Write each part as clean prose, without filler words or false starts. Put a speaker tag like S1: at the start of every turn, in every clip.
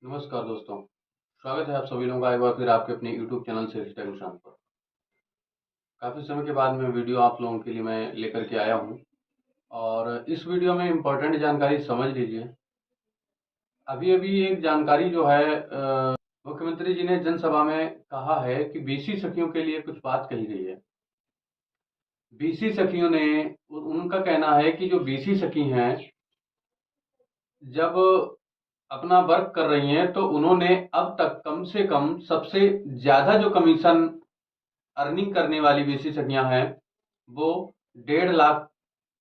S1: नमस्कार दोस्तों, स्वागत है आप सभी लोगों का एक बार फिर आपके अपने YouTube चैनल से टेक्निशियन पर। काफ़ी समय के बाद में वीडियो आप लोगों के लिए मैं लेकर के आया हूं और इस वीडियो में इम्पोर्टेंट जानकारी समझ लीजिए। अभी अभी एक जानकारी जो है मुख्यमंत्री जी ने जनसभा में कहा है कि बीसी सखियों के लिए कुछ बात कही गई है। बीसी सखियों ने उनका कहना है कि जो बीसी सखी हैं जब अपना वर्क कर रही हैं तो उन्होंने अब तक कम से कम सबसे ज़्यादा जो कमीशन अर्निंग करने वाली बीसी सखियां हैं वो 1.5 लाख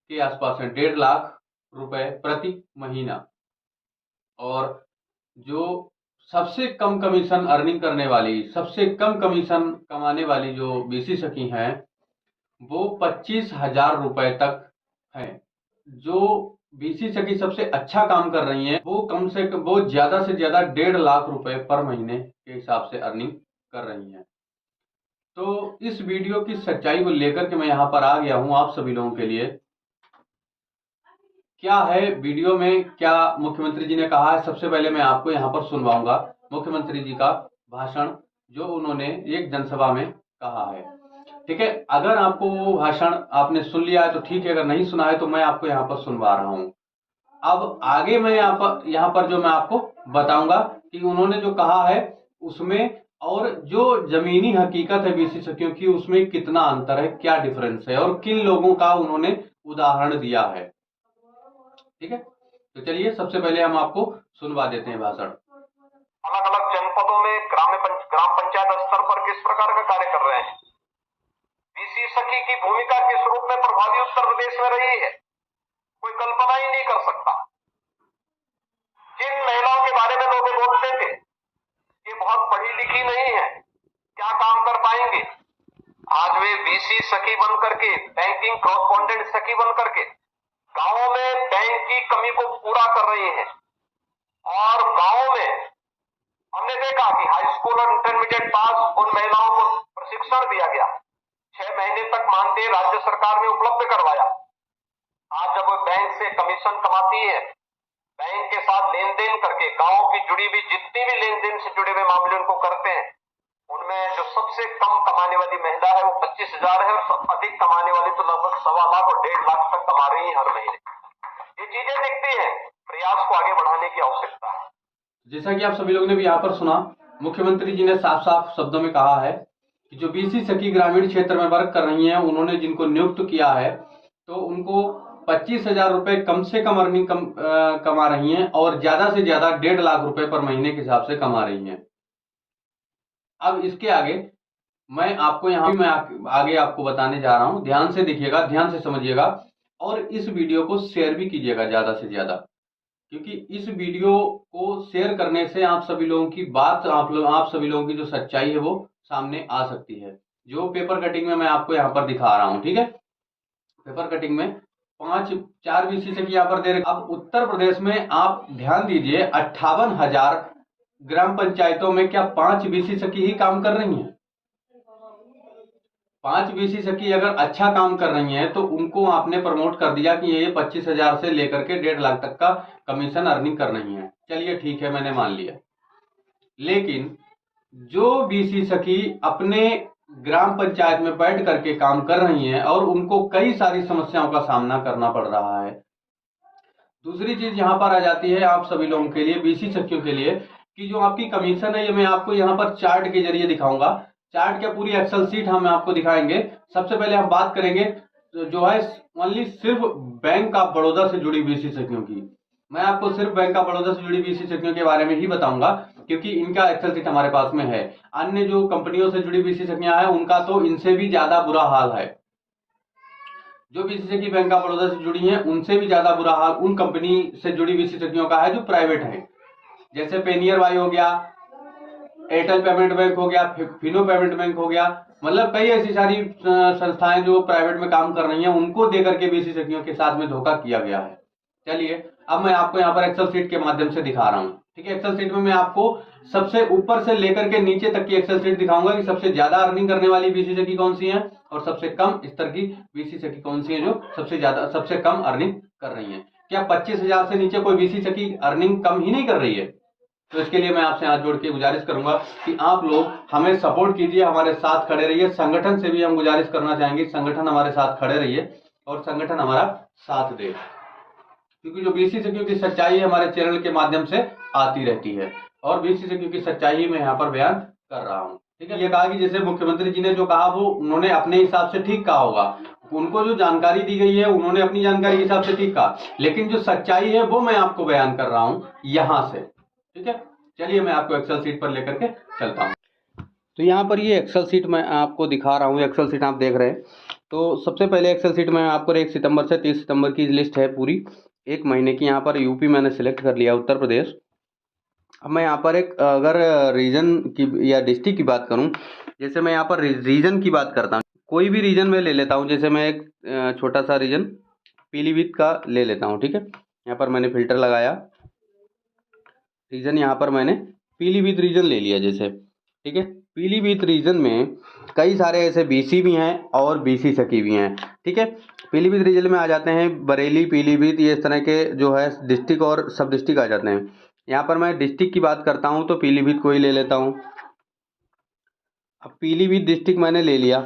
S1: के आसपास है, 1.5 लाख रुपए प्रति महीना। और जो सबसे कम कमीशन अर्निंग करने वाली, सबसे कम कमीशन कमाने वाली जो बीसी सखी हैं वो 25,000 रुपए तक है। जो बीसी सखी सबसे अच्छा काम कर रही हैं वो कम से कम वो ज्यादा से ज्यादा 1.5 लाख रुपए पर महीने के हिसाब से अर्निंग कर रही हैं। तो इस वीडियो की सच्चाई को लेकर के मैं यहाँ पर आ गया हूँ आप सभी लोगों के लिए। क्या है वीडियो में, क्या मुख्यमंत्री जी ने कहा है, सबसे पहले मैं आपको यहाँ पर सुनवाऊंगा मुख्यमंत्री जी का भाषण जो उन्होंने एक जनसभा में कहा है। ठीक है, अगर आपको वो भाषण आपने सुन लिया है तो ठीक है, अगर नहीं सुना है तो मैं आपको यहाँ पर सुनवा रहा हूँ। अब आगे मैं यहाँ पर जो मैं आपको बताऊंगा कि उन्होंने जो कहा है उसमें और जो जमीनी हकीकत है बीसी सखियों की उसमें कितना अंतर है, क्या डिफरेंस है और किन लोगों का उन्होंने उदाहरण दिया है। ठीक है, तो चलिए सबसे पहले हम आपको सुनवा देते हैं भाषण।
S2: अलग अलग जनपदों में ग्राम पंचायत स्तर पर किस प्रकार का कार्य कर रहे हैं, बीसी सखी की भूमिका किस रूप में प्रभावी उत्तर प्रदेश में रही है, कोई कल्पना ही नहीं कर सकता। जिन महिलाओं के बारे में लोग बोलते थे ये बहुत पढ़ी लिखी नहीं है, क्या काम कर पाएंगे, आज वे बीसी सखी बन करके, बैंकिंग कॉरेस्पॉन्डेंट सखी बन करके गांवों में बैंक की कमी को पूरा कर रही हैं। और गांवों में हमने देखा कि हाई स्कूल और इंटरमीडिएट पास उन महिलाओं को प्रशिक्षण दिया गया, 6 महीने तक मानदेय राज्य सरकार ने उपलब्ध करवाया। आज जब वो बैंक से कमीशन कमाती है, बैंक के साथ लेन देन करके गांव की जुड़ी हुई जितनी भी लेन देन से जुड़े हुए मामले उनको करते हैं, उनमें जो सबसे कम कमाने वाली महिला है वो 25,000 है और अधिक कमाने वाली तो लगभग 1.25 लाख और 1.5 लाख तक कमा रही है हर महीने। ये चीजें दिखती है, प्रयास को आगे बढ़ाने की आवश्यकता है।
S1: जैसा कि आप सभी लोगों ने भी यहाँ पर सुना, मुख्यमंत्री जी ने साफ साफ शब्दों में कहा है कि जो बीसी सखी ग्रामीण क्षेत्र में वर्क कर रही हैं उन्होंने जिनको नियुक्त किया है तो उनको 25,000 रुपए कम से कम अर्निंग कमा रही हैं और ज्यादा से ज्यादा 1.5 लाख रुपए पर महीने के हिसाब से कमा रही हैं। अब इसके आगे मैं आपको आगे आपको बताने जा रहा हूं, ध्यान से देखिएगा, ध्यान से समझिएगा और इस वीडियो को शेयर भी कीजिएगा ज्यादा से ज्यादा, क्योंकि इस वीडियो को शेयर करने से आप सभी लोगों की बात, आप सभी लोगों की जो सच्चाई है वो सामने आ सकती है। जो पेपर कटिंग में मैं आपको यहाँ पर दिखा रहा हूँ, ठीक है, पेपर कटिंग में 4 बीसी से यहाँ पर दे रहे। अब उत्तर प्रदेश में आप ध्यान दीजिए 58,000 ग्राम पंचायतों में क्या 5 बीसी सखी ही काम कर रही हैं? 5 बीसी सखी अगर अच्छा काम कर रही हैं तो उनको आपने प्रमोट कर दिया कि ये 25,000 से लेकर के 1.5 लाख तक का कमीशन अर्निंग कर रही हैं। चलिए ठीक है, मैंने मान लिया। लेकिन जो बीसी सखी अपने ग्राम पंचायत में बैठ करके काम कर रही हैं और उनको कई सारी समस्याओं का सामना करना पड़ रहा है। दूसरी चीज यहां पर आ जाती है आप सभी लोगों के लिए, बीसी सखियों के लिए, कि जो आपकी कमीशन है ये मैं आपको यहाँ पर चार्ट के जरिए दिखाऊंगा। चार्ट क्या, पूरी एक्सेल सीट हम आपको दिखाएंगे। सबसे पहले हम बात करेंगे जो है ओनली सिर्फ बैंक ऑफ बड़ौदा से जुड़ी बीसी सखियों की। मैं आपको सिर्फ बैंक ऑफ बड़ौदा से जुड़ी बीसी सखियों के बारे में ही बताऊंगा क्योंकि इनका एक्सेल सीट हमारे पास में है। अन्य जो कंपनियों से जुड़ी बीसी सखियां हैं उनका तो इनसे भी ज्यादा बुरा हाल है। जो बीसी सखी बैंक ऑफ बड़ौदा से जुड़ी हैं उनसे भी ज्यादा बुरा हाल उन कंपनी से जुड़ी बीसी सखियों का है जो प्राइवेट है, जैसे पेनियर वाई हो गया, एयरटेल पेमेंट बैंक हो गया, फिनो पेमेंट बैंक हो गया, मतलब कई ऐसी सारी संस्थाएं जो प्राइवेट में काम कर रही हैं उनको देकर के बीसी सखियों के साथ में धोखा किया गया है। चलिए अब मैं आपको यहाँ पर एक्सेल सीट के माध्यम से दिखा रहा हूँ। ठीक है, एक्सेल सीट में मैं आपको सबसे ऊपर से लेकर के नीचे तक की एक्सेल सीट दिखाऊंगा कि सबसे ज्यादा अर्निंग करने वाली बीसी सखी कौन सी है और सबसे कम स्तर की बीसी सखी कौन सी है जो सबसे कम अर्निंग कर रही है। क्या 25,000 से नीचे कोई बीसी सखी अर्निंग कम ही नहीं कर रही है? तो इसके लिए मैं आपसे हाथ जोड़ के गुजारिश करूंगा कि आप लोग हमें सपोर्ट कीजिए, हमारे साथ खड़े रहिए। संगठन से भी हम गुजारिश करना चाहेंगे, संगठन हमारे साथ खड़े रहिए और संगठन हमारा साथ दे, क्योंकि जो बीसी सखियों की सच्चाई है हमारे चैनल के माध्यम से आती रहती है और बीसी सखियों की सच्चाई मैं यहाँ पर बयान कर रहा हूँ। ठीक है, ये कहा कि जैसे मुख्यमंत्री जी ने जो कहा वो उन्होंने अपने हिसाब से ठीक कहा होगा, उनको जो जानकारी दी गई है उन्होंने अपनी जानकारी के हिसाब से ठीक कहा, लेकिन जो सच्चाई है वो मैं आपको बयान कर रहा हूँ यहाँ से। ठीक है, चलिए मैं आपको एक्सेल शीट पर लेकर के चलता हूँ। तो यहाँ पर ये एक्सेल शीट मैं आपको दिखा रहा हूँ, एक्सेल शीट आप देख रहे हैं। तो सबसे पहले एक्सेल शीट में आपको 1 सितंबर से 30 सितंबर की लिस्ट है पूरी, एक महीने की। यहाँ पर यूपी मैंने सिलेक्ट कर लिया, उत्तर प्रदेश। अब मैं यहाँ पर एक अगर रीजन की या डिस्ट्रिक्ट की बात करूँ, जैसे मैं यहाँ पर रीजन की बात करता हूँ, कोई भी रीजन में ले लेता हूँ। जैसे मैं एक छोटा सा रीजन पीलीभीत का ले लेता हूँ। ठीक है, यहाँ पर मैंने फिल्टर लगाया, रीजन यहाँ पर मैंने पीलीभीत रीजन ले लिया जैसे। ठीक है, पीलीभीत रीजन में कई सारे ऐसे बीसी भी हैं और बीसी सखी भी हैं। ठीक है, पीलीभीत रीजन में आ जाते हैं बरेली, पीलीभीत, ये इस तरह के जो है डिस्ट्रिक्ट और सब डिस्ट्रिक्ट आ जाते हैं। यहाँ पर मैं डिस्ट्रिक्ट की बात करता हूँ तो पीलीभीत को ही ले लेता हूँ। अब पीलीभीत डिस्ट्रिक्ट मैंने ले लिया,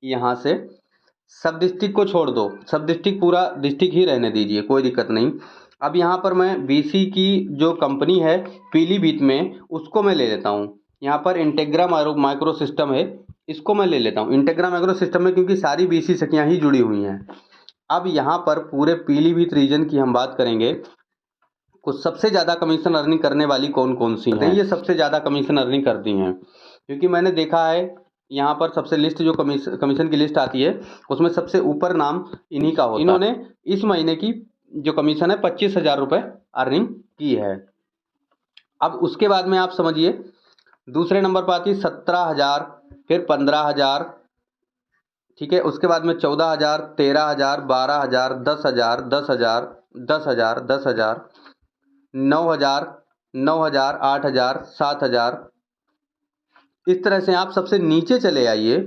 S1: यहाँ से सब डिस्ट्रिक्ट को छोड़ दो, सब डिस्ट्रिक्ट पूरा डिस्ट्रिक्ट ही रहने दीजिए, कोई दिक्कत नहीं। अब यहाँ पर मैं बीसी की जो कंपनी है पीलीभीत में उसको मैं ले लेता हूँ। यहाँ पर इंटेग्रा माइक्रो सिस्टम है, इसको मैं ले लेता हूँ इंटेग्रा माइक्रो सिस्टम में, क्योंकि सारी बीसी सखियाँ ही जुड़ी हुई हैं। अब यहाँ पर पूरे पीलीभीत रीजन की हम बात करेंगे, कुछ सबसे ज़्यादा कमीशन अर्निंग करने वाली कौन कौन सी हैं। ये सबसे ज़्यादा कमीशन अर्निंग करती हैं, क्योंकि मैंने देखा है यहाँ पर सबसे लिस्ट जो कमीशन की लिस्ट आती है उसमें सबसे ऊपर नाम इन्हीं का होता है। इन्होंने इस महीने की जो कमीशन है 25,000 रुपये अर्निंग की है। अब उसके बाद में आप समझिए दूसरे नंबर पर आती है 17,000, फिर 15,000। ठीक है, उसके बाद में 14,000, 13,000, 12,000, 10,000, 10,000, 10,000, 10,000, 9,000, 9,000, 8,000, 7,000। इस तरह से आप सबसे नीचे चले आइए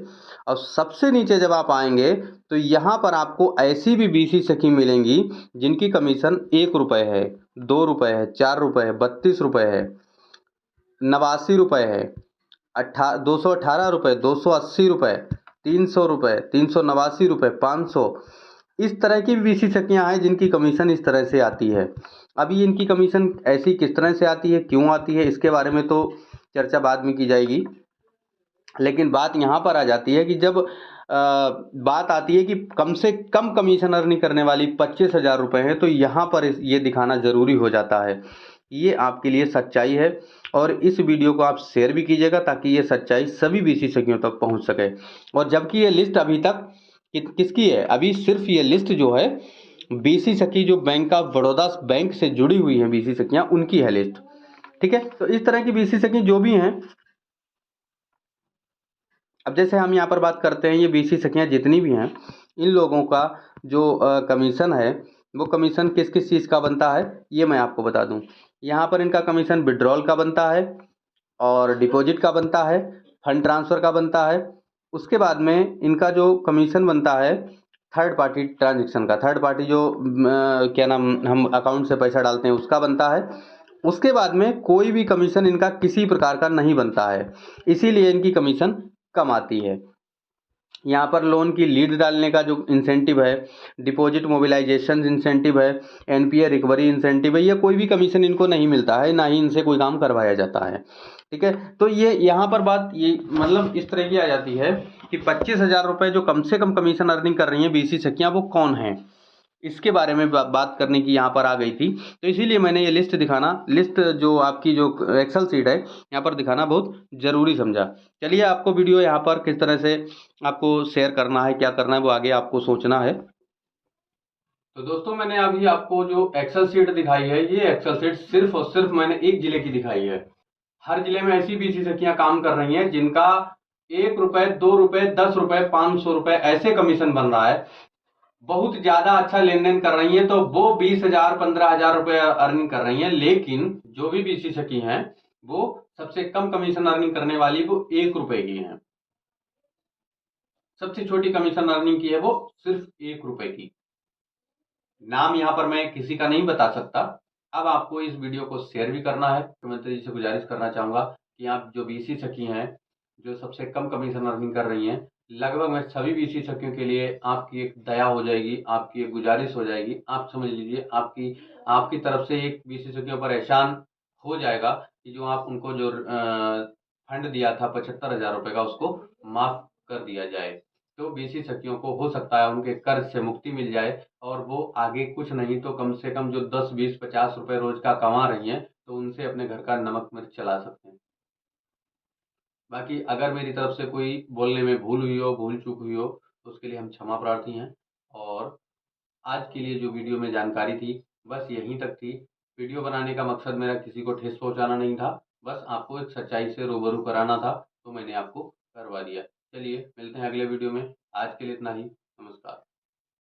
S1: और सबसे नीचे जब आप आएंगे तो यहाँ पर आपको ऐसी भी बीसी सखी मिलेंगी जिनकी कमीशन 1 रुपये है, 2 रुपये है, 4 रुपये है, 32 रुपये है, 89 रुपये है, 218 रुपये, 280 रुपये, 300 रुपये, 389 रुपये, 500। इस तरह की भी बीसी सखियाँ हैं जिनकी कमीशन इस तरह से आती है। अभी इनकी कमीशन ऐसी किस तरह से आती है, क्यों आती है, इसके बारे में तो चर्चा बाद में की जाएगी। लेकिन बात यहाँ पर आ जाती है कि जब बात आती है कि कम से कम कमीशन अर्निंग करने वाली 25,000 रुपये है, तो यहाँ पर ये दिखाना ज़रूरी हो जाता है। ये आपके लिए सच्चाई है और इस वीडियो को आप शेयर भी कीजिएगा ताकि ये सच्चाई सभी बीसी सखियों तक पहुँच सके। और जबकि ये लिस्ट अभी तक किसकी है, अभी सिर्फ ये लिस्ट जो है बीसी सखी जो बैंक ऑफ बड़ौदा बैंक से जुड़ी हुई हैं बीसी सखियाँ, उनकी है लिस्ट। ठीक है, तो इस तरह की बीसी सखी जो भी हैं, अब जैसे हम यहाँ पर बात करते हैं ये बीसी सखियाँ जितनी भी हैं, इन लोगों का जो कमीशन है वो कमीशन किस किस चीज़ का बनता है ये मैं आपको बता दूं। यहाँ पर इनका कमीशन विड्रॉल का बनता है और डिपॉजिट का बनता है, फंड ट्रांसफ़र का बनता है। उसके बाद में इनका जो कमीशन बनता है थर्ड पार्टी ट्रांजेक्शन का, थर्ड पार्टी जो क्या नाम हम अकाउंट से पैसा डालते हैं उसका बनता है। उसके बाद में कोई भी कमीशन इनका किसी प्रकार का नहीं बनता है, इसीलिए इनकी कमीशन कम आती है। यहाँ पर लोन की लीड डालने का जो इंसेंटिव है, डिपॉजिट मोबिलाइजेशन इंसेंटिव है, एनपीए रिकवरी इंसेंटिव है, ये कोई भी कमीशन इनको नहीं मिलता है, ना ही इनसे कोई काम करवाया जाता है। ठीक है, तो ये यहाँ पर बात ये मतलब इस तरह की आ जाती है कि 25,000 रुपये जो कम से कम कमीशन अर्निंग कर रही हैं बीसी सखियाँ, वो कौन हैं, इसके बारे में बात करने की यहाँ पर आ गई थी। तो इसीलिए मैंने ये लिस्ट जो आपकी जो एक्सेल सीट है यहाँ पर दिखाना बहुत ज़रूरी समझा। चलिए आपको वीडियो यहाँ पर किस तरह से आपको शेयर करना है, क्या करना है, वो आगे आपको सोचना है। तो दोस्तों मैंने अभी आपको जो एक्सेल सीट दिखाई है, ये एक्सेल सीट सिर्फ और सिर्फ मैंने एक जिले की दिखाई है। हर जिले में ऐसी बीसी सखियाँ काम कर रही हैं जिनका 1 रुपये, 2 रुपये, 10 रुपये, 500 रुपये ऐसे कमीशन बन रहा है। बहुत ज्यादा अच्छा लेन देन कर रही हैं तो वो 20,000, 15,000 रुपये अर्निंग कर रही हैं। लेकिन जो भी बीसी सखी हैं वो सबसे कम कमीशन अर्निंग करने वाली वो 1 रुपये की हैं। सबसे छोटी कमीशन अर्निंग की है वो सिर्फ 1 रुपये की। नाम यहाँ पर मैं किसी का नहीं बता सकता, अब आपको इस वीडियो को शेयर भी करना है। तो मैं तेजी से गुजारिश करना चाहूँगा कि आप जो बीसी सखी हैं, जो सबसे कम कमीशन अर्निंग कर रही हैं, लगभग मैं सभी बीसी सखियों के लिए आपकी एक दया हो जाएगी, आपकी एक गुजारिश हो जाएगी। आप समझ लीजिए आपकी आपकी तरफ से एक बीसी सखियों पर एहसान हो जाएगा कि जो आप उनको जो फंड दिया था 75,000 रुपये का, उसको माफ़ कर दिया जाए। तो बीसी सखियों को हो सकता है उनके कर्ज से मुक्ति मिल जाए और वो आगे कुछ नहीं तो कम से कम जो 10, 20, 50 रुपए रोज का कमा रही हैं, तो उनसे अपने घर का नमक मिर्च चला सकते हैं। बाकी अगर मेरी तरफ से कोई बोलने में भूल हुई हो, भूल चूक हुई हो, तो उसके लिए हम क्षमा प्रार्थी हैं। और आज के लिए जो वीडियो में जानकारी थी, बस यहीं तक थी। वीडियो बनाने का मकसद मेरा किसी को ठेस पहुँचाना नहीं था, बस आपको एक सच्चाई से रूबरू कराना था, तो मैंने आपको करवा दिया। चलिए मिलते हैं अगले वीडियो में। आज के लिए इतना ही। नमस्कार।